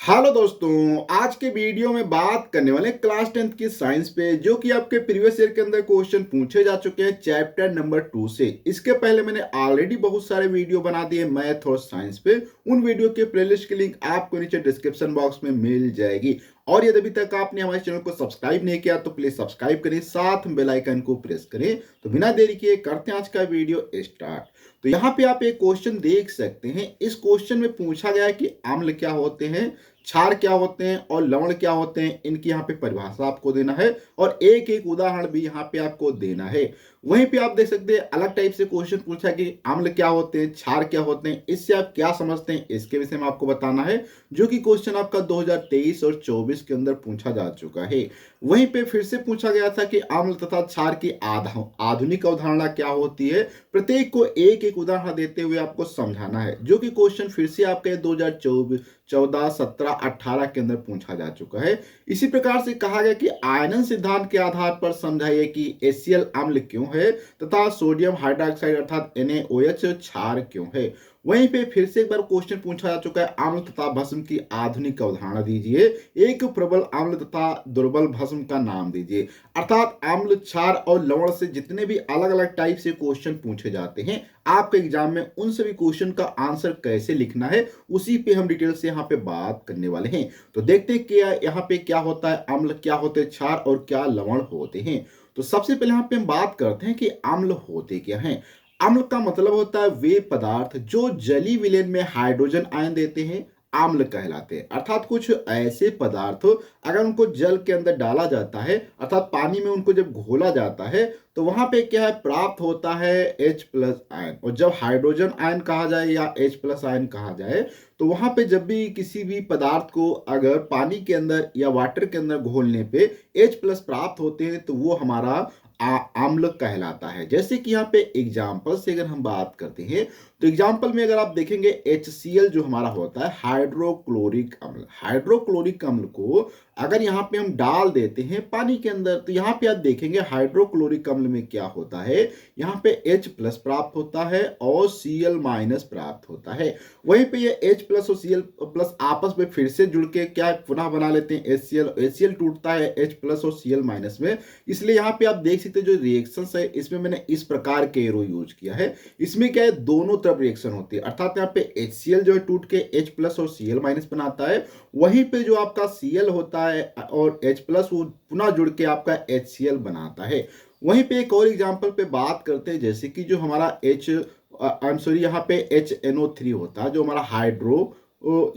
Hello दोस्तों, आज के वीडियो में बात करने वाले क्लास 10th की साइंस पे, जो कि आपके प्रीवियस ईयर के अंदर क्वेश्चन पूछे जा चुके हैं चैप्टर नंबर 2 से। इसके पहले मैंने ऑलरेडी बहुत सारे वीडियो बना दिए मैथ और साइंस पे। उन वीडियो के प्लेलिस्ट की लिंक आपको नीचे डिस्क्रिप्शन बॉक्स में मिल जाएगी। और यदि अभी तक आपने हमारे चैनल को सब्सक्राइब नहीं किया तो प्लीज सब्सक्राइब करें, साथ में बेल आइकन को प्रेस करें। तो बिना देरी किए करते हैं आज का वीडियो स्टार्ट। तो यहाँ पे आप एक क्वेश्चन देख सकते हैं। इस क्वेश्चन में पूछा गया है कि अम्ल क्या होते हैं, क्षार क्या होते हैं और लवण क्या होते हैं। इनकी यहाँ पे परिभाषा आपको देना है और एक एक उदाहरण भी यहाँ पे आपको देना है। वहीं पे आप देख सकते हैं अलग टाइप से क्वेश्चन पूछा कि अम्ल क्या होते हैं, क्षार क्या होते हैं, इससे आप क्या समझते हैं, इसके विषय में आपको बताना है, जो कि क्वेश्चन आपका 2023 और 24 के अंदर पूछा जा चुका है। वहीं पे फिर से पूछा गया था कि अम्ल तथा क्षार की आधुनिक अवधारणा क्या होती है। प्रत्येक को एक एक उदाहरण देते हुए आपको समझाना है, जो कि क्वेश्चन फिर से आपके 2024 14 17 18 के अंदर पूछा जा चुका है। इसी प्रकार से कहा गया कि आयनन सिद्धांत के आधार पर समझाइए कि HCl अम्ल क्यों है तथा सोडियम हाइड्रोक्साइड अर्थात NaOH क्षार क्यों है। वहीं पे फिर से एक बार क्वेश्चन पूछा जा चुका है, अम्ल तथा भस्म की आधुनिक अवधारणा दीजिए, एक प्रबल अम्ल तथा दुर्बल भस्म का नाम दीजिए। अर्थात अम्ल, क्षार और लवण से जितने भी अलग अलग टाइप से क्वेश्चन पूछे जाते हैं आपके एग्जाम में, उन सभी क्वेश्चन का आंसर कैसे लिखना है उसी पे हम डिटेल से यहाँ पे बात करने वाले हैं। तो देखते हैं कि यहाँ पे क्या होता है, अम्ल क्या होते हैं, क्षार और क्या लवण होते हैं। तो सबसे पहले यहाँ पे हम बात करते हैं कि अम्ल होते क्या हैं। अम्ल का मतलब होता है वे पदार्थ जो जलीय विलयन में हाइड्रोजन आयन देते हैं, अम्ल कहलाते हैं। अर्थात कुछ ऐसे पदार्थ अगर उनको जल के अंदर डाला जाता है, अर्थात पानी में उनको जब घोला जाता है, तो वहां पे क्या है, प्राप्त होता है H प्लस आयन। और जब हाइड्रोजन आयन कहा जाए या H प्लस आयन कहा जाए, तो वहां पे जब भी किसी भी पदार्थ को अगर पानी के अंदर या वाटर के अंदर घोलने पे H प्लस प्राप्त होते हैं, तो वो हमारा अम्ल कहलाता है। जैसे कि यहाँ पे एग्जाम्पल से अगर हम बात करते हैं, तो एग्जाम्पल में अगर आप देखेंगे HCl जो हमारा होता है हाइड्रोक्लोरिक अम्ल। हाइड्रोक्लोरिक अम्ल को अगर यहाँ पे हम डाल देते हैं पानी के अंदर, तो यहाँ पे आप देखेंगे हाइड्रोक्लोरिक अम्ल में क्या होता है, यहाँ पे H प्लस प्राप्त होता है और Cl माइनस प्राप्त होता है। वहीं पे ये H प्लस और Cl प्लस आपस में फिर से जुड़ के क्या पुनः बना लेते हैं HCl। HCl टूटता है H प्लस और Cl माइनस में। इसलिए यहाँ पे आप देख सकते हैं जो रिएक्शंस है, इसमें मैंने इस प्रकार के एरो यूज किया है। इसमें क्या है, दोनों तरफ रिएक्शन होती है। अर्थात यहाँ पे HCl जो है टूट के H प्लस और Cl माइनस बनाता है, वहीं पे जो आपका Cl होता है और H प्लस वो पुनः जुड़ के आपका HCl बनाता है। वहीं पे एक और एग्जांपल पे बात करते हैं, जैसे कि जो हमारा यहाँ पे HNO3 होता है, जो हमारा हाइड्रो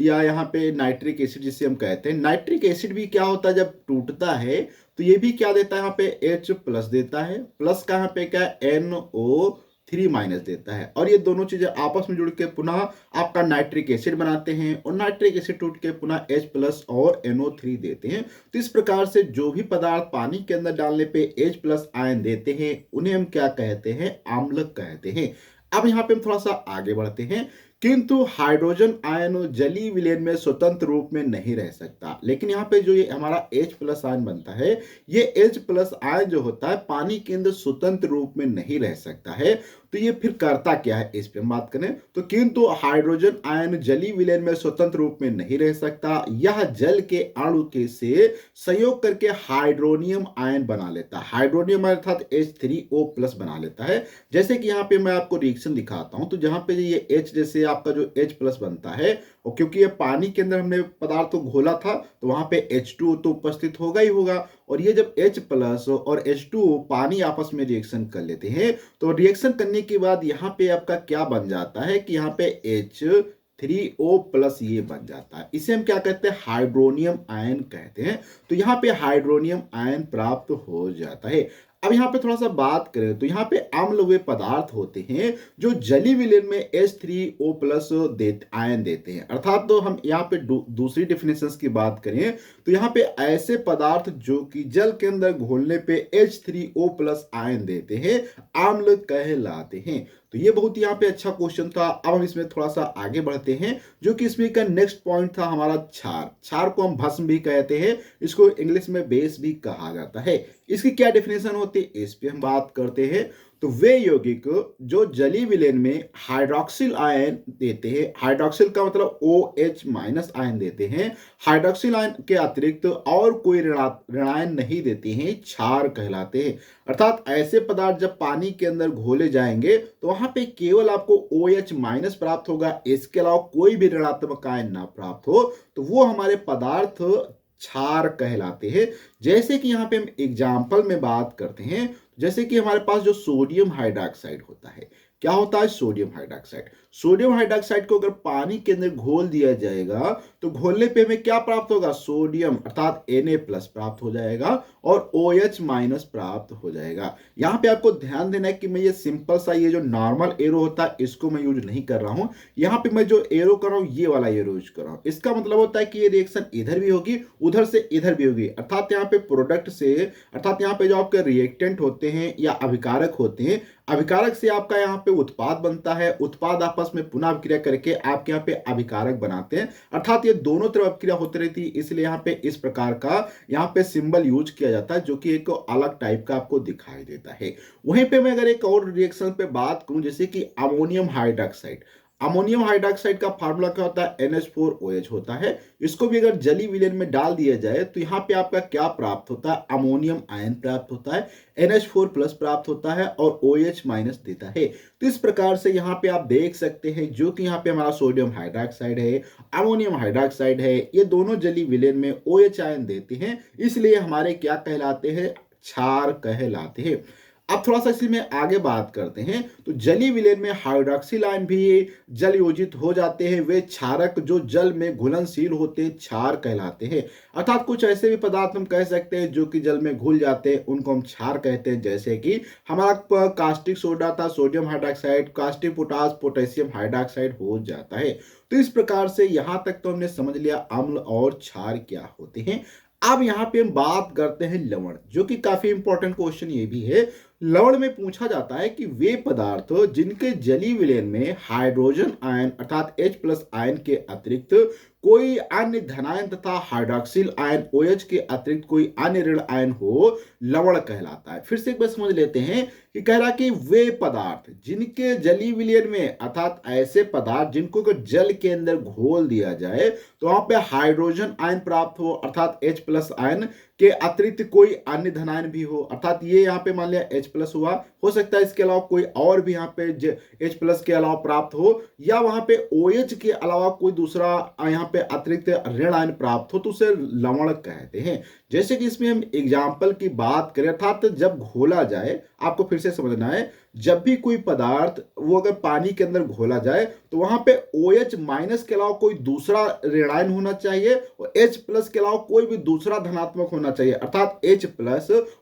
या यहाँ पे नाइट्रिक एसिड जिसे हम कहते हैं। नाइट्रिक एसिड भी क्या होता है, जब टूटता है तो ये भी क्या देता है, यहाँ पे H प्लस देता है, प्लस का यहाँ पे क्या NO3 माइनस देता है। और ये दोनों चीजें आपस में जुड़ के पुनः आपका नाइट्रिक एसिड बनाते हैं और नाइट्रिक एसिड टूट के पुनः H प्लस और NO3 देते हैं। तो इस प्रकार से जो भी पदार्थ पानी के अंदर डालने पे H प्लस आयन देते हैं, उन्हें हम क्या कहते हैं, अम्ल कहते हैं। अब यहाँ पे हम थोड़ा सा आगे बढ़ते हैं। किंतु हाइड्रोजन आयन जलीय विलयन में स्वतंत्र रूप में नहीं रह सकता। लेकिन यहाँ पे जो ये हमारा H प्लस आयन बनता है, ये H प्लस आयन जो होता है पानी के अंदर स्वतंत्र रूप में नहीं रह सकता है। तो ये फिर करता क्या है, इस पे हम बात करें तो किंतु हाइड्रोजन आयन जलीय विलयन में स्वतंत्र रूप में नहीं रह सकता। यह जल के अणु के से संयोग करके हाइड्रोनियम आयन बना लेता है। हाइड्रोनियम आयन अर्थात H3O प्लस बना लेता है। जैसे कि यहाँ पे मैं आपको रिएक्शन दिखाता हूं, तो जहां पे ये H जैसे आपका जो H प्लस बनता है, और क्योंकि ये पानी के अंदर हमने पदार्थ को घोला था, तो वहां पे H2O तो उपस्थित होगा ही होगा। और ये जब H प्लस और H2O पानी आपस में रिएक्शन कर लेते हैं, तो रिएक्शन करने के बाद यहाँ पे आपका क्या बन जाता है कि यहाँ पे H3O प्लस ये बन जाता है। इसे हम क्या कहते हैं, हाइड्रोनियम आयन कहते हैं। तो यहाँ पे हाइड्रोनियम आयन प्राप्त हो जाता है। अब यहाँ पे थोड़ा सा बात करें तो यहाँ पे अम्ल वे पदार्थ होते हैं जो जलीय विलयन में H3O प्लस आयन देते हैं। अर्थात तो हम यहाँ पे दूसरी डेफिनेशंस की बात करें तो यहाँ पे ऐसे पदार्थ जो कि जल के अंदर घोलने पे H3O प्लस आयन देते हैं, अम्ल कहलाते हैं। तो ये बहुत यहाँ पे अच्छा क्वेश्चन था। अब हम इसमें थोड़ा सा आगे बढ़ते हैं, जो कि इसमें का नेक्स्ट पॉइंट था हमारा क्षार। क्षार को हम भस्म भी कहते हैं, इसको इंग्लिश में बेस भी कहा जाता है। इसकी क्या डेफिनेशन होती है, इस पे हम बात करते हैं। तो वे यौगिक जो जलीय विलयन में हाइड्रोक्सिल आयन देते हैं, हाइड्रोक्सिल का मतलब OH माइनस आयन देते हैं, हाइड्रोक्सिल आयन के अतिरिक्त और कोई ऋणायन नहीं देते हैं, क्षार कहलाते हैं। अर्थात ऐसे पदार्थ जब पानी के अंदर घोले जाएंगे तो वहां पे केवल आपको OH माइनस प्राप्त होगा, इसके अलावा कोई भी ऋणात्मक आयन ना प्राप्त हो, तो वो हमारे पदार्थ क्षार कहलाते हैं। जैसे कि यहाँ पे हम एग्जाम्पल में बात करते हैं, जैसे कि हमारे पास जो सोडियम हाइड्रोक्साइड होता है, क्या होता है सोडियम हाइड्रोक्साइड। सोडियम हाइड्रोक्साइड को अगर पानी के अंदर घोल दिया जाएगा तो घोलने पे हमें क्या प्राप्त होगा, सोडियम अर्थात Na प्लस प्राप्त हो जाएगा और OH माइनस प्राप्त हो जाएगा। यहाँ पे आपको ध्यान देना है कि मैं ये सिंपल सा ये जो नॉर्मल एरो होता है इसको मैं यूज नहीं कर रहा हूँ। यहाँ पे मैं जो एरो कर रहा हूँ ये वाला एरो यूज कर रहा हूँ। इसका मतलब होता है कि ये रिएक्शन इधर भी होगी, उधर से इधर भी होगी, अर्थात यहाँ पे प्रोडक्ट से, अर्थात यहाँ पे जो आपके रिएक्टेंट होते हैं या अभिकारक होते हैं, अभिकारक से आपका यहाँ पे उत्पाद बनता है, उत्पाद आपस में पुनः अभिक्रिया करके आपके यहाँ पे अभिकारक बनाते हैं, अर्थात ये दोनों तरफ अभिक्रिया होती रहती है। इसलिए यहाँ पे इस प्रकार का यहाँ पे सिंबल यूज किया जाता है जो कि एक अलग टाइप का आपको दिखाई देता है। वहीं पे मैं अगर एक और रिएक्शन पे बात करूं, जैसे कि अमोनियम हाइड्रोक्साइड, अमोनियम हाइड्रोक्साइड का फार्मूला क्या होता है, NH4OH होता है। इसको भी अगर जलीय विलयन में डाल दिया जाए तो यहाँ पे आपका क्या प्राप्त होता है, अमोनियम आयन प्राप्त होता है, NH4 प्लस प्राप्त होता है और OH माइनस देता है। तो इस प्रकार से यहाँ पे आप देख सकते हैं जो कि यहाँ पे हमारा सोडियम हाइड्रोक्साइड है, अमोनियम हाइड्रोक्साइड है, ये दोनों जलीय विलयन में OH आयन देते हैं, इसलिए हमारे क्या कहलाते हैं, क्षार कहलाते हैं। अब थोड़ा सा इसी में आगे बात करते हैं। तो जलीय विलयन में हाइड्रोक्सिल आयन भी जल योजित हो जाते हैं, वे क्षारक जो जल में घुलनशील होते हैं क्षार कहलाते हैं। अर्थात कुछ ऐसे भी पदार्थ हम कह सकते हैं जो कि जल में घुल जाते हैं, उनको हम क्षार कहते हैं। जैसे कि हमारा कास्टिक सोडा था, sodium hydroxide, caustic potash, potassium hydroxide हो जाता है। तो इस प्रकार से यहां तक तो हमने समझ लिया अम्ल और क्षार क्या होते हैं। अब यहाँ पे हम बात करते हैं लवण, जो कि काफी इंपॉर्टेंट क्वेश्चन ये भी है। लवण में पूछा जाता है कि वे पदार्थ जिनके जलीय विलयन में हाइड्रोजन आयन अर्थात H+ आयन के अतिरिक्त कोई अन्य धनायन तथा हाइड्रोक्सिल आयन OH के अतिरिक्त कोई अन्य ऋण आयन हो, लवण कहलाता है। फिर से एक बार समझ लेते हैं कि कह रहा कि वे पदार्थ जिनके जलीय विलयन में, अर्थात ऐसे पदार्थ जिनको जल के अंदर घोल दिया जाए तो वहां पे हाइड्रोजन आयन प्राप्त हो, अर्थात H+ आयन के अतिरिक्त कोई अन्य धनायन भी हो, अर्थात ये यहाँ पे मान लिया H+ हुआ, हो सकता है इसके अलावा कोई और भी यहाँ पे H+ के अलावा प्राप्त हो, या वहां पे OH के अलावा कोई दूसरा यहाँ पे अतिरिक्त ऋण आयन प्राप्त हो, तो उसे लवण कहते हैं। जैसे कि इसमें हम एग्जाम्पल की बात करें, अर्थात जब घोला जाए, आपको फिर से समझना है, जब भी कोई पदार्थ वो अगर पानी के अंदर घोला जाए तो वहां पे OH माइनस के अलावा कोई दूसरा ऋणायन होना चाहिए और H+ के अलावा कोई भी दूसरा धनात्मक होना चाहिए, अर्थात H+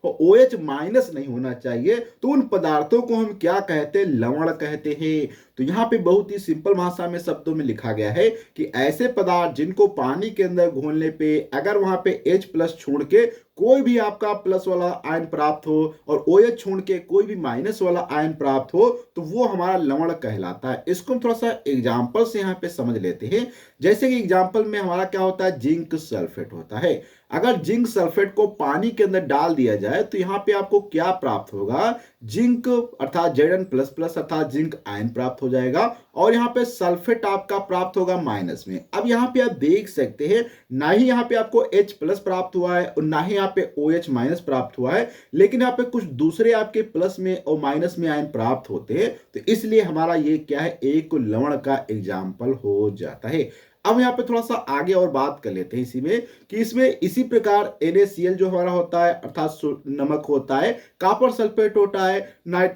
और OH माइनस नहीं होना चाहिए। तो उन पदार्थों को हम क्या कहते हैं, लवण कहते हैं। तो यहाँ पे बहुत ही सिंपल भाषा में शब्दों में लिखा गया है कि ऐसे पदार्थ जिनको पानी के अंदर घोलने पे अगर वहां पे H+ छोड़ के कोई भी आपका प्लस वाला आयन प्राप्त हो और OH छोड़ के कोई भी माइनस वाला आयन प्राप्त हो, तो वो हमारा लवण कहलाता है। इसको हम थोड़ा सा एग्जाम्पल से यहाँ पे समझ लेते हैं। जैसे कि एग्जाम्पल में हमारा क्या होता है, जिंक सल्फेट होता है। अगर जिंक सल्फेट को पानी के अंदर डाल दिया जाए तो यहाँ पे आपको क्या प्राप्त होगा, जिंक अर्थात Zn++ अर्थात जिंक आयन प्राप्त हो जाएगा और यहाँ पे सल्फेट आपका प्राप्त होगा माइनस में। अब यहाँ पे आप देख सकते हैं ना ही यहाँ पे आपको H+ प्राप्त हुआ है और ना ही यहाँ पे OH माइनस प्राप्त हुआ है, लेकिन यहाँ पे कुछ दूसरे आपके प्लस में और माइनस में आयन प्राप्त होते हैं। तो इसलिए हमारा ये क्या है, एक लवण का एग्जाम्पल हो जाता है। अब यहाँ पे थोड़ा सा आगे और बात कर लेते हैं इसी में कि इसमें इसी प्रकार NaCl जो हमारा होता है अर्थात नमक होता है, कॉपर सल्फेट होता है,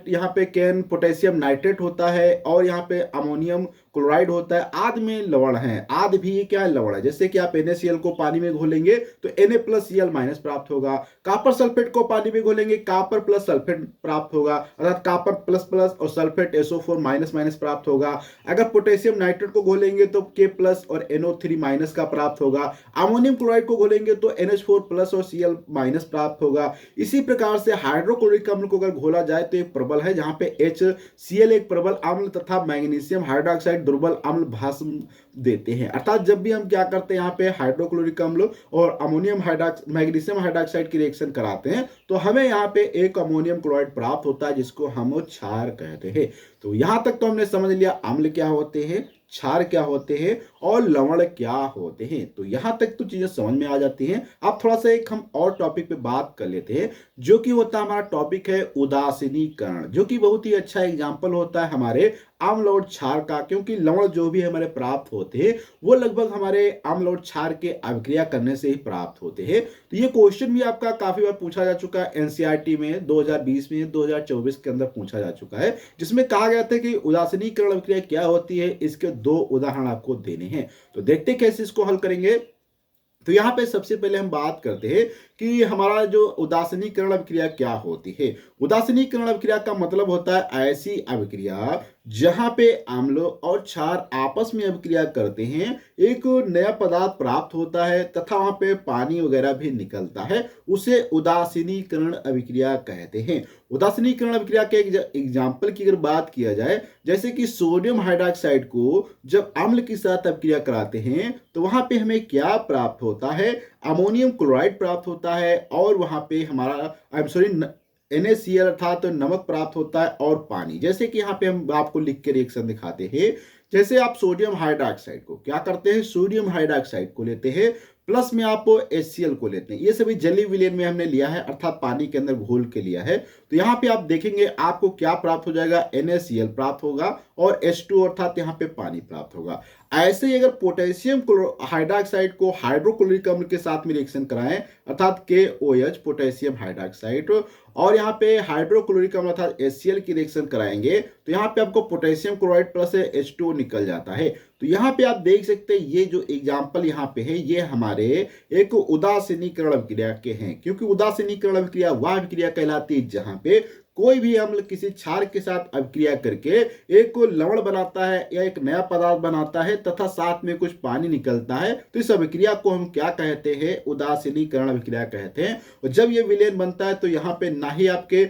यहाँ पे कैन पोटेशियम नाइट्रेट होता है और यहाँ पे अमोनियम क्लोराइड होता है, आदि में लवण है। आदि भी ये क्या है, लवण है। जैसे कि आप NaCl को पानी में घोलेंगे तो Na+Cl- प्राप्त होगा, कॉपर सल्फेट को पानी में घोलेंगे कॉपर प्लस सल्फेट प्राप्त होगा, अर्थात कॉपर प्लस और सल्फेट SO4- प्राप्त होगा। अगर पोटेशियम नाइट्रेट को घोलेंगे तो K+ और NO3- का प्राप्त होगा। अमोनियम क्लोराइड को घोलेंगे तो NH4+ और Cl- प्राप्त होगा। इसी प्रकार से हाइड्रोक्लोरिक अम्ल को अगर घोला जाए तो एक प्रबल है, जहां पे HCl एक प्रबल अम्ल तथा मैग्नीशियम हाइड्रोक्साइड दुर्बल अम्ल भाषण देते हैं। अर्थात जब भी हम क्या करते हैं यहाँ पे हाइड्रोक्लोरिक अम्ल और अमोनियम मैग्नीशियम हाइड्रोक्साइड की रिएक्शन कराते हैं तो हमें यहाँ पे एक अमोनियम क्लोराइड प्राप्त होता है, जिसको हम क्षार कहते हैं। तो यहां तक तो हमने समझ लिया अम्ल क्या होते हैं, क्षार क्या होते हैं और लवण क्या होते हैं। तो यहां तक तो चीजें समझ में आ जाती हैं। अब थोड़ा सा एक हम और टॉपिक पे बात कर लेते हैं, जो कि होता है हमारा टॉपिक है उदासीनीकरण, जो कि बहुत ही अच्छा एग्जांपल होता है हमारे अम्ल और क्षार का, क्योंकि लवण जो भी हमारे प्राप्त होते हैं वो लगभग हमारे अम्ल और क्षार के अभिक्रिया करने से ही प्राप्त होते हैं। तो ये क्वेश्चन भी आपका काफी बार पूछा जा चुका है, एनसीईआरटी में 2020 में 2024 के अंदर पूछा जा चुका है, जिसमें कहा गया था कि उदासीनीकरण अभिक्रिया क्या होती है, इसके 2 उदाहरण आपको देने हैं। तो देखते कैसे इसको हल करेंगे। तो यहाँ पे सबसे पहले हम बात करते हैं कि हमारा जो उदासीनीकरण अभिक्रिया क्या होती है। उदासीनीकरण अभिक्रिया का मतलब होता है ऐसी अभिक्रिया जहां पे अम्ल और क्षार आपस में अभिक्रिया करते हैं, एक नया पदार्थ प्राप्त होता है तथा वहां पे पानी वगैरह भी निकलता है, उसे उदासीनीकरण अभिक्रिया कहते हैं। उदासीनीकरण अभिक्रिया के एग्जाम्पल की अगर बात किया जाए, जैसे कि सोडियम हाइड्रोक्साइड को जब अम्ल के साथ अभिक्रिया कराते हैं तो वहां पे हमें क्या प्राप्त होता है, अमोनियम क्लोराइड प्राप्त होता है और वहां पे हमारा NaCl अर्थात नमक प्राप्त होता है और पानी। जैसे कि यहाँ पे हम आपको लिख के रिएक्शन दिखाते हैं, जैसे आप सोडियम हाइड्रोक्साइड को क्या करते हैं, सोडियम हाइड्रोक्साइड को लेते हैं, प्लस में आप HCl को लेते हैं। ये सभी जलीय विलयन में हमने लिया है, अर्थात पानी के अंदर घोल के लिया है। तो यहाँ पे आप देखेंगे आपको क्या प्राप्त हो जाएगा, NaCl प्राप्त होगा और H2 अर्थात यहाँ पे पानी प्राप्त होगा। ऐसे ही अगर पोटेशियम हाइड्रोक्साइड को हाइड्रोक्लोरिक अम्ल के साथ में रिएक्शन कराएं, अर्थात KOH पोटेशियम हाइड्रोक्साइड, और यहाँ पे हाइड्रोक्लोरिक अम्ल अर्थात HCl की रिएक्शन कराएंगे तो यहाँ पे आपको पोटेशियम क्लोराइड प्लस H2O निकल जाता है। तो यहाँ पे आप देख सकते हैं ये जो एग्जाम्पल यहाँ पे है ये हमारे एक उदासीनीकरण अभिक्रिया के हैं, क्योंकि उदासीनीकरण अभिक्रिया वह अभिक्रिया कहलाती है जहां पे कोई भी अम्ल किसी क्षार के साथ अभिक्रिया करके एक लवण बनाता है या एक नया पदार्थ बनाता है तथा साथ में कुछ पानी निकलता है, तो इस अभिक्रिया को हम क्या कहते हैं, उदासीनीकरण अभिक्रिया कहते हैं। और जब ये विलयन बनता है तो यहाँ पे ना ही आपके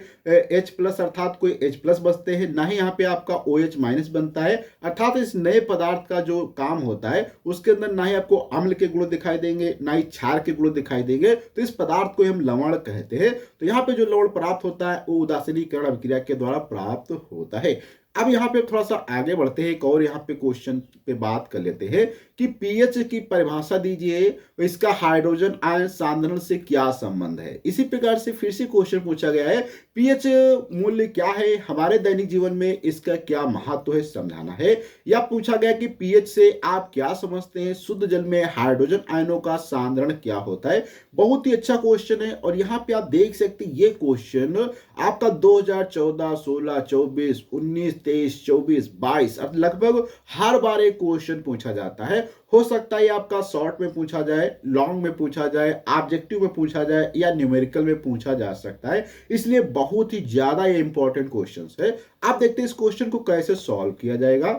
H+ अर्थात कोई H+ बचते हैं, ना ही यहाँ पे आपका OH- बनता है, अर्थात इस नए पदार्थ का जो काम होता है उसके अंदर ना ही आपको अम्ल के गुण दिखाई देंगे ना ही क्षार के गुण दिखाई देंगे, तो इस पदार्थ को हम लवण कहते हैं। तो यहाँ पे जो लवण प्राप्त होता है वो उदासीनीकरण अभिक्रिया के द्वारा प्राप्त होता है। अब यहाँ पे थोड़ा सा आगे बढ़ते हैं, एक और यहाँ पे क्वेश्चन पे बात कर लेते हैं कि पीएच की परिभाषा दीजिए, इसका हाइड्रोजन आयन सांद्रण से क्या संबंध है। इसी प्रकार से फिर से क्वेश्चन पूछा गया है, पीएच मूल्य क्या है, हमारे दैनिक जीवन में इसका क्या महत्व है, समझाना है। या पूछा गया कि पीएच से आप क्या समझते हैं, शुद्ध जल में हाइड्रोजन आयनों का सांद्रण क्या होता है। बहुत ही अच्छा क्वेश्चन है और यहाँ पे आप देख सकते हैं ये क्वेश्चन आपका 2014, 16, 24, 19, 23, 24, 22 अब लगभग हर बार एक क्वेश्चन पूछा जाता है। हो सकता है आपका शॉर्ट में पूछा जाए, लॉन्ग में पूछा जाए, ऑब्जेक्टिव में पूछा जाए या न्यूमेरिकल में पूछा जा सकता है, इसलिए बहुत ही ज्यादा ये इंपॉर्टेंट क्वेश्चन है। आप देखते हैं इस क्वेश्चन को कैसे सॉल्व किया जाएगा।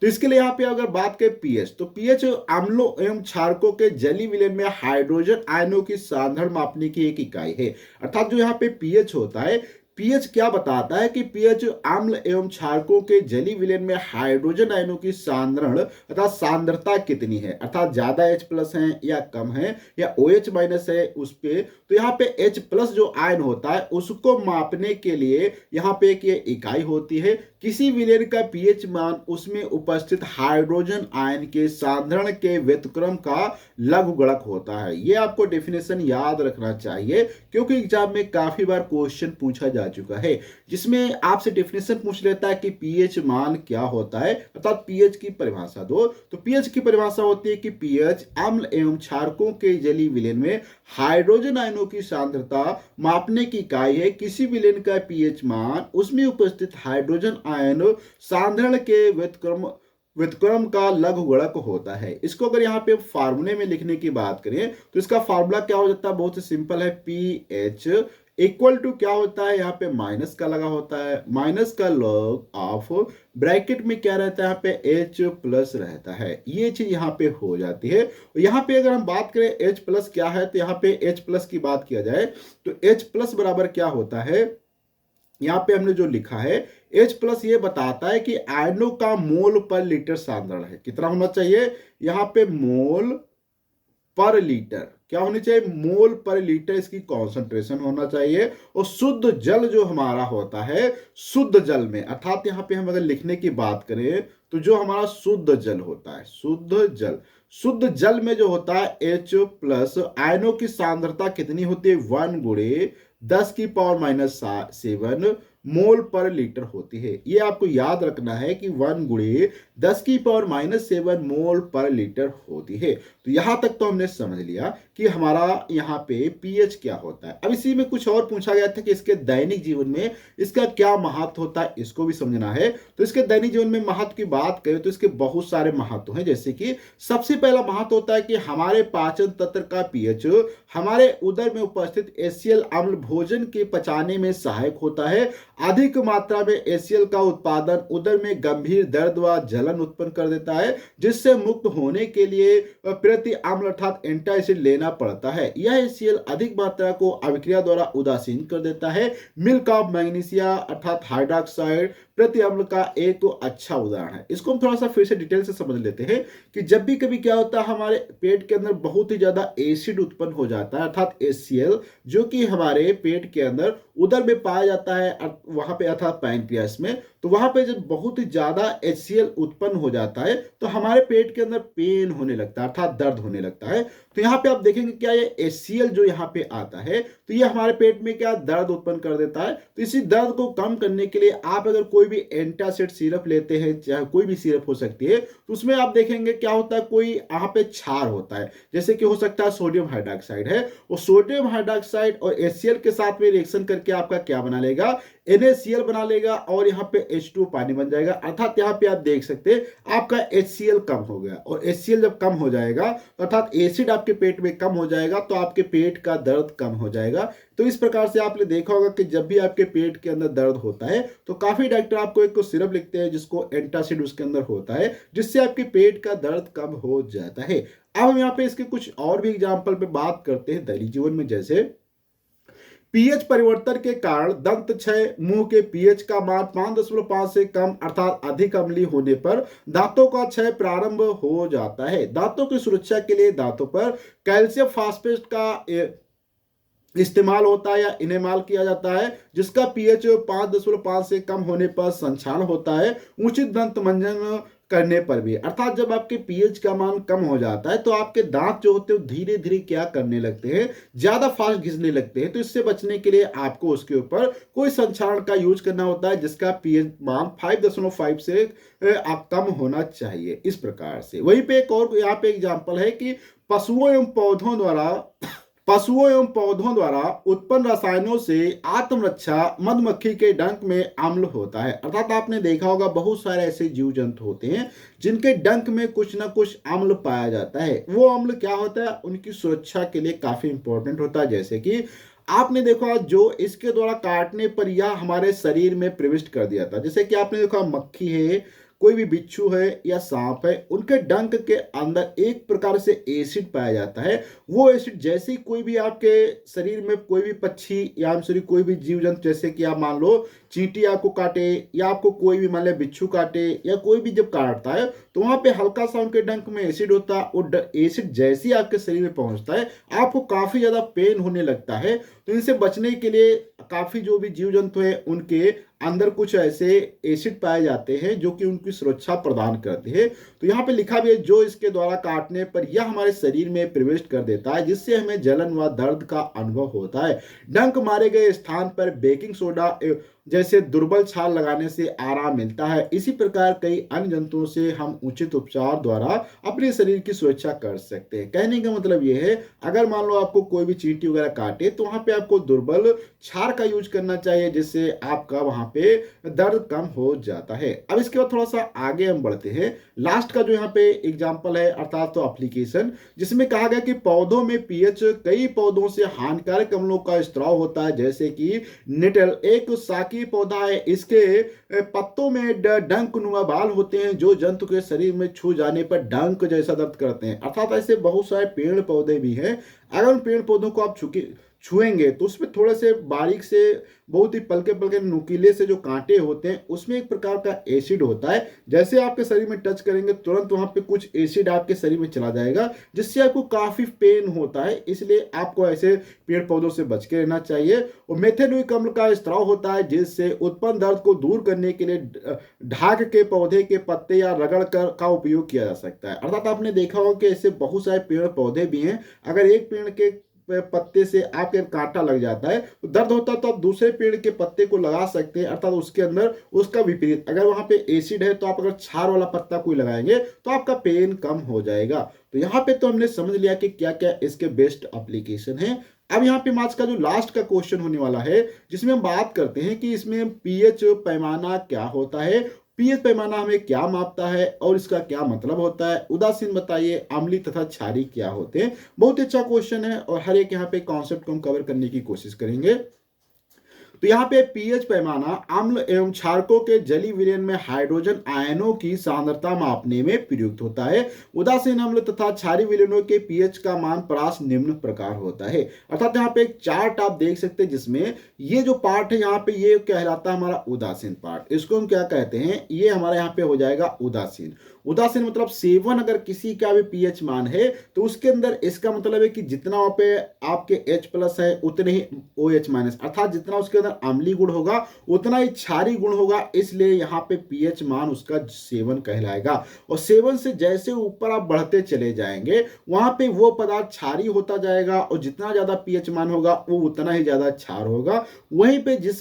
तो इसके लिए यहाँ पे अगर बात करें पीएच, तो पीएच अम्लों एवं क्षारकों के जलीय विलयन में हाइड्रोजन आयनों की सांद्रण मापने की एक इकाई है। अर्थात जो यहाँ पे पीएच होता है, पीएच क्या बताता है कि पीएच अम्ल एवं क्षारकों के जलीय विलयन में हाइड्रोजन आयनों की सांद्रण अर्थात सांद्रता कितनी है, अर्थात ज्यादा H+ है या कम है या OH- है उस पे। तो यहाँ पे H+ जो आयन होता है उसको मापने के लिए यहाँ पे एक ये इकाई होती है, किसी विलयन का पीएच मान उसमें उपस्थित हाइड्रोजन आयन के सांद्रण के व्युत्क्रम का लघुगणक होता है। ये आपको डेफिनेशन याद रखना चाहिए, क्योंकि एग्जाम में काफी बार क्वेश्चन पूछा जा चुका है जिसमें आपसे डेफिनेशन पूछ लेता है कि पीएच मान क्या होता है, अर्थात पीएच की परिभाषा दो। तो पीएच की परिभाषा होती है कि पीएच अम्ल एवं क्षारकों के जलीय विलयन में हाइड्रोजन आयनों की सांद्रता मापने की इकाई है, किसी विलयन का पीएच मान उसमें उपस्थित हाइड्रोजन आयन सांद्रण के व्युत्क्रम का लघुगणक होता है। इसको अगर यहाँ पे फार्मूले में लिखने की बात करें तो इसका फार्मूला क्या हो जाता है, बहुत ही सिंपल है, पीएच इक्वल टू क्या होता है, यहाँ पे माइनस का लगा होता है, माइनस का लॉग ऑफ ब्रैकेट में क्या रहता है, यहाँ पे एच प्लस रहता है। ये चीज यहाँ पे हो जाती है। यहाँ पे अगर हम बात करें एच प्लस क्या है, तो यहाँ पे एच प्लस की बात किया जाए तो एच प्लस बराबर क्या होता है, यहाँ पे हमने जो लिखा है H प्लस ये बताता है कि आयनों का मोल पर लीटर सांद्रण है, कितना होना चाहिए, यहाँ पे मोल पर लीटर क्या होनी चाहिए, मोल पर लीटर इसकी कॉन्सेंट्रेशन होना चाहिए। और शुद्ध जल जो हमारा होता है, शुद्ध जल में अर्थात यहाँ पे हम अगर लिखने की बात करें तो जो हमारा शुद्ध जल होता है, शुद्ध जल में जो होता है H प्लस आयनों की सांद्रता कितनी होती है, 1 गुणे 10 की पावर माइनस 7 मोल पर लीटर होती है। ये आपको याद रखना है कि 1 गुणे 10 की पावर माइनस 7 मोल पर लीटर होती है। तो यहां तक तो हमने समझ लिया कि हमारा यहाँ पे पीएच क्या होता है। अब इसी में कुछ और पूछा गया था कि इसके दैनिक जीवन में इसका क्या महत्व होता है, इसको भी समझना है। तो इसके दैनिक जीवन में महत्व की बात करें तो इसके बहुत सारे महत्व हैं। जैसे कि सबसे पहला महत्व होता है कि हमारे पाचन तंत्र का पीएच हमारे उदर में उपस्थित एसीएल अम्ल भोजन के पचाने में सहायक होता है। अधिक मात्रा में एसीएल का उत्पादन उदर में गंभीर दर्द व जलन उत्पन्न कर देता है, जिससे मुक्त होने के लिए प्रति अम्ल अर्थात एंटासिड लेना पड़ता है। यह एसीएल अधिक मात्रा को अभिक्रिया द्वारा उदासीन कर देता है। मिल्क ऑफ मैग्नीशिया अर्थात हाइड्रोक्साइड प्रति अम्ल का एक अच्छा उदाहरण है। इसको हम थोड़ा सा फिर से डिटेल से समझ लेते हैं कि जब भी कभी क्या होता है हमारे पेट के अंदर बहुत ही ज्यादा एसिड उत्पन्न हो जाता है अर्थात एसीएल, जो कि हमारे पेट के अंदर उदर में पाया जाता है वहां पे अर्थात पैंक्रियास में। तो वहां पे जब बहुत ही ज्यादा HCl उत्पन्न हो जाता है तो हमारे पेट के अंदर पेन होने लगता है अर्थात दर्द होने लगता है। तो यहाँ पे आप देखेंगे क्या ये HCl जो यहाँ पे आता है तो ये हमारे पेट में क्या दर्द उत्पन्न कर देता है। तो इसी दर्द को कम करने के लिए आप अगर कोई भी एंटासिड सिरप लेते हैं, चाहे कोई भी सिरप हो सकती है, तो उसमें आप देखेंगे क्या होता है, कोई यहाँ पे क्षार होता है, जैसे कि हो सकता है सोडियम हाइड्रोक्साइड है। वो सोडियम हाइड्रोक्साइड और HCl के साथ में रिएक्शन करके आपका क्या बना लेगा, NaCl बना लेगा और यहाँ पे H2 पानी बन जाएगा। अर्थात यहाँ पे आप देख सकते हैं आपका HCl कम हो गया और HCl जब कम हो जाएगा अर्थात एसिड आपके पेट में कम हो जाएगा तो आपके पेट का दर्द कम हो जाएगा। तो इस प्रकार से आपने देखा होगा कि जब भी आपके पेट के अंदर दर्द होता है तो काफी डॉक्टर आपको एक सिरप लिखते हैं जिसको एंटासिड उसके अंदर होता है, जिससे आपके पेट का दर्द कम हो जाता है। अब हम यहाँ पे इसके कुछ और भी एग्जाम्पल पे बात करते हैं दैनिक जीवन में। जैसे पीएच परिवर्तन के कारण दंत क्षय, मुंह के पीएच का मान 5.5 से कम अर्थात अधिक अम्लीय होने पर दांतों का क्षय प्रारंभ हो जाता है। दांतों की सुरक्षा के लिए दांतों पर कैल्शियम फास्फेट का इस्तेमाल होता है या इनेमाल किया जाता है, जिसका पीएच 5.5 से कम होने पर संक्षारण होता है उचित दंत मंजन करने पर भी। अर्थात जब आपके पीएच का मान कम हो जाता है तो आपके दांत जो होते हैं धीरे धीरे क्या करने लगते हैं, ज्यादा फास्ट घिसने लगते हैं। तो इससे बचने के लिए आपको उसके ऊपर कोई संक्षारण का यूज करना होता है जिसका पीएच मान 5.5 से आप कम होना चाहिए। इस प्रकार से वहीं पे एक और यहाँ पे एग्जाम्पल है कि पशुओं एवं पौधों द्वारा उत्पन्न रसायनों से आत्मरक्षा मधुमक्खी के डंक में अम्ल होता है। अर्थात आपने देखा होगा बहुत सारे ऐसे जीव जंतु होते हैं जिनके डंक में कुछ ना कुछ अम्ल पाया जाता है। वो अम्ल क्या होता है, उनकी सुरक्षा के लिए काफी इंपॉर्टेंट होता है। जैसे कि आपने देखा जो इसके द्वारा काटने पर यह हमारे शरीर में प्रविष्ट कर दिया था। जैसे कि आपने देखा मक्खी है, कोई भी बिच्छू है या सांप है, उनके डंक के अंदर एक प्रकार से एसिड पाया जाता है। वो एसिड जैसे ही कोई भी आपके शरीर में कोई भी पक्षी या कोई भी जीव जंतु, जैसे कि आप मान लो चींटी आपको काटे या आपको कोई भी मान लो बिच्छू काटे या कोई भी जब काटता है तो वहां पे हल्का सा उनके डंक में एसिड होता है। और एसिड जैसे ही आपके शरीर में पहुंचता है आपको काफी ज्यादा पेन होने लगता है। तो इनसे बचने के लिए काफी जो भी जीव जंतु है उनके अंदर कुछ ऐसे एसिड पाए जाते हैं जो कि उनकी सुरक्षा प्रदान करते हैं। तो यहाँ पे लिखा भी है जो इसके द्वारा काटने पर यह हमारे शरीर में प्रवेश कर देता है, जिससे हमें जलन व दर्द का अनुभव होता है। डंक मारे गए स्थान पर बेकिंग सोडा जैसे दुर्बल छाल लगाने से आराम मिलता है। इसी प्रकार कई अन्य जंतुओं से हम उचित उपचार द्वारा अपने शरीर की सुरक्षा कर सकते हैं। कहने का मतलब ये है, अगर मान लो आपको कोई भी चींटी वगैरह काटे तो वहां पे आपको दुर्बल छाल का यूज करना चाहिए, जिससे आपका वहां पे दर्द कम हो जाता है। अब इसके बाद थोड़ा सा आगे हम बढ़ते हैं। लास्ट का जो यहाँ पे एग्जाम्पल है अर्थात तो एप्लीकेशन, जिसमें कहा गया कि पौधों में पीएच कई पौधों से हानिकारक अम्लों का स्त्राव होता है, जैसे कि निटल एक साकी पौधा है। इसके पत्तों में डंकनुमा बाल होते हैं जो जंतु के शरीर में छू जाने पर डंक जैसा दर्द करते हैं। अर्थात ऐसे बहुत सारे पेड़ पौधे भी हैं, अगर उन पेड़ पौधों को आप छुएंगे तो उसमें थोड़े से बारीक से बहुत ही पलके पलके नुकीले से जो कांटे होते हैं उसमें एक प्रकार का एसिड होता है। जैसे आपके शरीर में टच करेंगे तुरंत वहां पे कुछ एसिड आपके शरीर में चला जाएगा, जिससे आपको काफी पेन होता है। इसलिए आपको ऐसे पेड़ पौधों से बच के रहना चाहिए। और मेथेनोइक अम्ल का स्त्राव होता है, जिससे उत्पन्न दर्द को दूर करने के लिए ढाक के पौधे के पत्ते या रगड़ कर का उपयोग किया जा सकता है। अर्थात आपने देखा होगा कि ऐसे बहुत सारे पेड़ पौधे भी हैं, अगर एक पेड़ के पत्ते से आपके कांटा लग जाता है तो दर्द होता है, तो आप दूसरे पेड़ के पत्ते को लगा सकते हैं। अर्थात उसके अंदर उसका विपरीत, अगर वहां पे एसिड है तो आप अगर क्षार वाला पत्ता कोई लगाएंगे तो आपका पेन कम हो जाएगा। तो यहाँ पे तो हमने समझ लिया कि क्या क्या इसके बेस्ट एप्लीकेशन है। अब यहाँ पे आज का जो लास्ट का क्वेश्चन होने वाला है, जिसमें हम बात करते हैं कि इसमें पीएच पैमाना क्या होता है, पीएच पैमाना हमें क्या मापता है और इसका क्या मतलब होता है, उदासीन बताइए, अम्लीय तथा क्षारीय क्या होते हैं। बहुत ही अच्छा क्वेश्चन है और हर एक यहाँ पे कॉन्सेप्ट को हम कवर करने की कोशिश करेंगे। तो यहाँ पे पीएच पैमाना अम्ल एवं क्षारकों के जलीय विलयन में हाइड्रोजन आयनों की सांद्रता मापने में प्रयुक्त होता है। उदासीन अम्ल तथा क्षारीय विलयनों के पीएच का मान परास निम्न प्रकार होता है। अर्थात यहाँ पे एक चार्ट आप देख सकते हैं, जिसमें ये जो पार्ट है यहाँ पे ये कहलाता है हमारा उदासीन पार्ट। इसको हम क्या कहते हैं, ये हमारा यहाँ पे हो जाएगा उदासीन। उदासीन मतलब 7 अगर किसी का भी पीएच मान है तो उसके अंदर इसका मतलब है कि जितना वहां पे आपके H+ है उतने ही OH-, अर्थात जितना उसके अंदर अम्लीय गुण होगा उतना ही क्षारीय गुण होगा। इसलिए यहाँ पे पीएच मान उसका 7 कहलाएगा। और 7 से जैसे ऊपर आप बढ़ते चले जाएंगे वहां पे वो पदार्थ क्षारीय होता जाएगा, और जितना ज्यादा पीएच मान होगा वो उतना ही ज्यादा क्षार होगा। वहीं पे जिस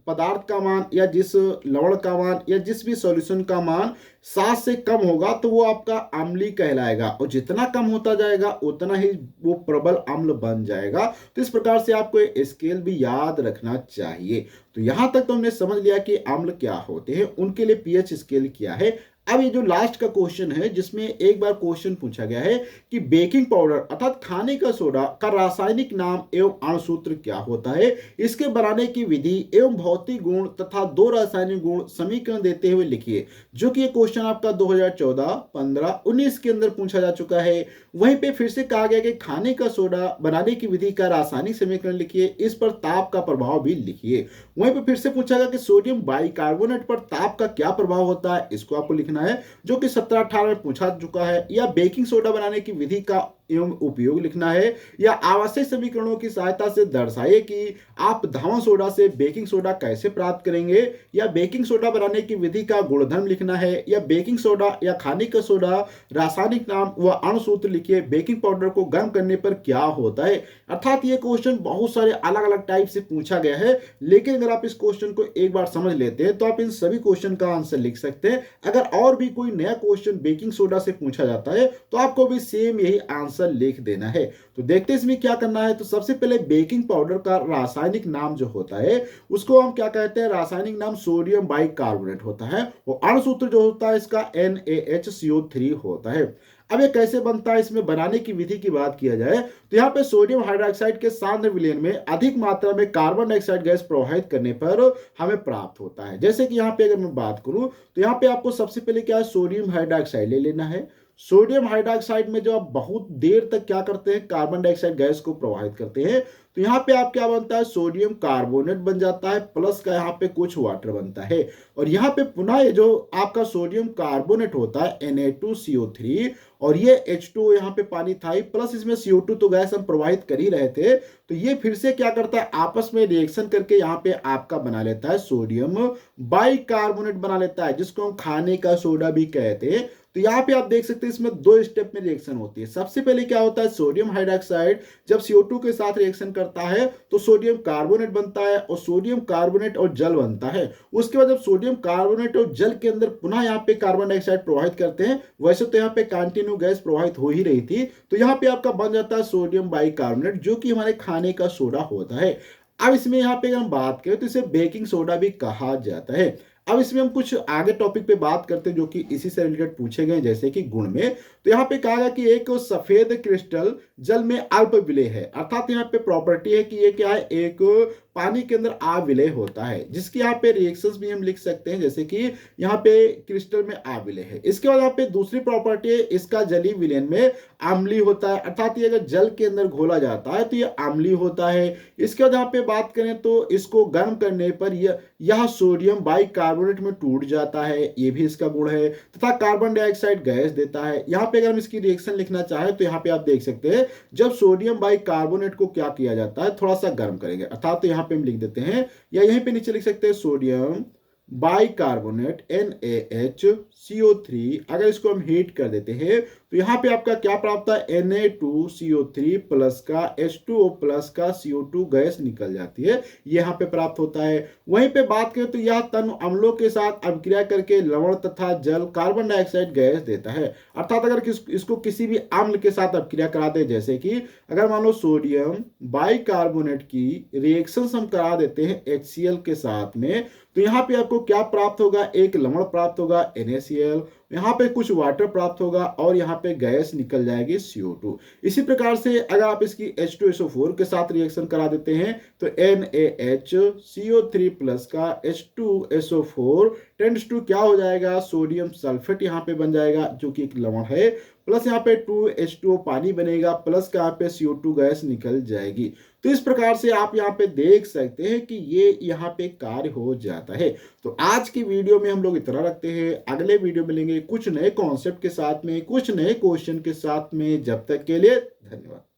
पदार्थ का मान या जिस लवण का मान या जिस भी सॉल्यूशन का मान 7 से कम होगा तो वो आपका अम्लीय कहलाएगा, और जितना कम होता जाएगा उतना ही वो प्रबल अम्ल बन जाएगा। तो इस प्रकार से आपको स्केल भी याद रखना चाहिए। तो यहां तक तो हमने समझ लिया कि अम्ल क्या होते हैं, उनके लिए पीएच स्केल क्या है। अब ये जो लास्ट का क्वेश्चन है, जिसमें एक बार क्वेश्चन पूछा गया है कि बेकिंग पाउडर अर्थात खाने का सोडा का रासायनिक नाम एवं अणुसूत्र क्या होता है, इसके बनाने की विधि एवं भौतिक गुण तथा 2 रासायनिक गुण समीकरण देते हुए लिखिए। जो कि ये क्वेश्चन आपका 2014, 15, 19 के अंदर पूछा जा चुका है। वहीं पे फिर से कहा गया कि खाने का सोडा बनाने की विधि का रासायनिक समीकरण लिखिए, इस पर ताप का प्रभाव भी लिखिए। वहीं पे फिर से पूछा गया कि सोडियम बाइकार्बोनेट पर ताप का क्या प्रभाव होता है, इसको आपको लिखना है, जो कि 17-18 में पूछा चुका है। या बेकिंग सोडा बनाने की विधि का एवं उपयोग लिखना है, या आवश्यक समीकरणों की सहायता से दर्शाइए कि आप धावन सोडा से बेकिंग सोडा कैसे प्राप्त करेंगे, या बेकिंग सोडा बनाने की विधि का गुणधर्म लिखना है, या बेकिंग सोडा या खाने का सोडा रासायनिक नाम व अणुसूत्र लिखिए, बेकिंग पाउडर को गर्म करने पर क्या होता है। अर्थात ये क्वेश्चन बहुत सारे अलग अलग टाइप से पूछा गया है, लेकिन अगर आप इस क्वेश्चन को एक बार समझ लेते हैं तो आप इन सभी क्वेश्चन का आंसर लिख सकते हैं। अगर और भी कोई नया क्वेश्चन बेकिंग सोडा से पूछा जाता है तो आपको भी सेम यही आंसर लिख देना है। तो देखते हैं इसमें क्या करना है। तो सबसे पहले बेकिंग पाउडर का रासायनिक नाम जो होता है उसको हम क्या कहते हैं, रासायनिक नाम सोडियम बाइकार्बोनेट होता है, और अणुसूत्र जो होता है इसका NaHCO3 होता है। अब ये कैसे बनता है, इसमें बनाने की विधि की बात किया जाए तो यहाँ पे सोडियम हाइड्रोक्साइड के सांद्र विलयन में अधिक मात्रा में कार्बन डाइऑक्साइड गैस प्रवाहित करने पर हमें प्राप्त होता है। जैसे कि यहाँ पे अगर मैं बात करूं तो यहाँ पे आपको सबसे पहले क्या है, सोडियम हाइड्रोक्साइड ले लेना है। सोडियम हाइड्रोक्साइड में जो आप बहुत देर तक क्या करते हैं, कार्बन डाइऑक्साइड गैस को प्रवाहित करते हैं, तो यहाँ पे आप क्या बनता है, सोडियम कार्बोनेट बन जाता है, प्लस का यहाँ पे कुछ वाटर बनता है। और यहाँ पे पुनः ये जो आपका सोडियम कार्बोनेट होता है Na2CO3, और ये H2 यहाँ पे पानी था ही, प्लस इसमें CO2 तो गैस हम प्रवाहित कर ही रहे थे, तो ये फिर से क्या करता है, आपस में रिएक्शन करके यहाँ पे आपका बना लेता है सोडियम बाइकार्बोनेट बना लेता है, जिसको हम खाने का सोडा भी कहते हैं। तो यहाँ पे आप देख सकते हैं इसमें 2 स्टेप में रिएक्शन होती है। सबसे पहले क्या होता है, सोडियम हाइड्रोक्साइड जब CO2 के साथ रिएक्शन करता है तो सोडियम कार्बोनेट बनता है और सोडियम कार्बोनेट और जल बनता है। उसके बाद जब सोडियम कार्बोनेट और जल के अंदर पुनः यहाँ पे कार्बन डाइऑक्साइड प्रवाहित करते हैं, वैसे तो यहाँ पे कंटिन्यू गैस प्रवाहित हो ही रही थी, तो यहाँ पे आपका बन जाता है सोडियम बाइकार्बोनेट जो कि हमारे खाने का सोडा होता है। अब इसमें यहाँ पे अगर हम बात करें तो इसे बेकिंग सोडा भी कहा जाता है। अब इसमें हम कुछ आगे टॉपिक पे बात करते हैं जो कि इसी से रिलेटेड पूछे गए, जैसे कि गुण में। तो यहाँ पे कहा गया कि एक सफेद क्रिस्टल जल में अल्प विलेय है, अर्थात यहाँ पे प्रॉपर्टी है कि ये क्या है, एक पानी के अंदर अविलेय होता है, जिसकी यहाँ पे रिएक्शंस भी हम लिख सकते हैं, जैसे कि यहाँ पे क्रिस्टल में अविलेय है। इसके बाद यहाँ पे दूसरी प्रॉपर्टी है, इसका जलीय विलयन में अम्लीय होता है, अर्थात ये अगर जल के अंदर घोला जाता है तो ये अम्लीय होता है। इसके बाद यहाँ पे बात करें तो इसको गर्म करने पर यह सोडियम बाइकार्बोनेट में टूट जाता है, ये भी इसका गुण है, तथा कार्बन डाइऑक्साइड गैस देता है। यहाँ पे अगर हम इसकी रिएक्शन लिखना चाहें तो यहाँ पे आप देख सकते हैं, जब सोडियम बाइकार्बोनेट को क्या किया जाता है, थोड़ा सा गर्म करेंगे, अर्थात तो यहाँ पे हम लिख देते हैं या यहीं पे नीचे लिख सकते हैं सोडियम बाइकार्बोनेट NaHCO3, अगर इसको हम हीट कर देते हैं तो यहाँ पे आपका क्या प्राप्त है, Na2CO3 प्लस का H2O प्लस का CO2 गैस निकल जाती है, ये यहाँ पे प्राप्त होता है। वहीं पे बात करें तो यह तन अम्लों के साथ अभिक्रिया करके लवण तथा जल कार्बन डाइऑक्साइड गैस देता है, अर्थात अगर इसको किसी भी अम्ल के साथ अभिक्रिया करा दे, जैसे कि अगर मान लो सोडियम बाइकार्बोनेट की रिएक्शन हम करा देते हैं HCl के साथ में, तो यहाँ पे आपको क्या प्राप्त होगा, एक लवण प्राप्त होगा NaCl, यहाँ पे कुछ वाटर प्राप्त होगा और यहाँ पे गैस निकल जाएगी CO2। इसी प्रकार से अगर आप इसकी H2SO4 के साथ रिएक्शन करा देते हैं तो NaHCO3 प्लस का H2SO4 टेंड्स टू क्या हो जाएगा, सोडियम सल्फेट यहाँ पे बन जाएगा जो कि एक लवण है, प्लस यहाँ पे 2H2O पानी बनेगा, प्लस का यहाँ पे CO2 गैस निकल जाएगी। तो इस प्रकार से आप यहाँ पे देख सकते हैं कि ये यहाँ पे कार्य हो जाता है। तो आज की वीडियो में हम लोग इतना रखते हैं, अगले वीडियो मिलेंगे कुछ नए कॉन्सेप्ट के साथ में, कुछ नए क्वेश्चन के साथ में। जब तक के लिए धन्यवाद।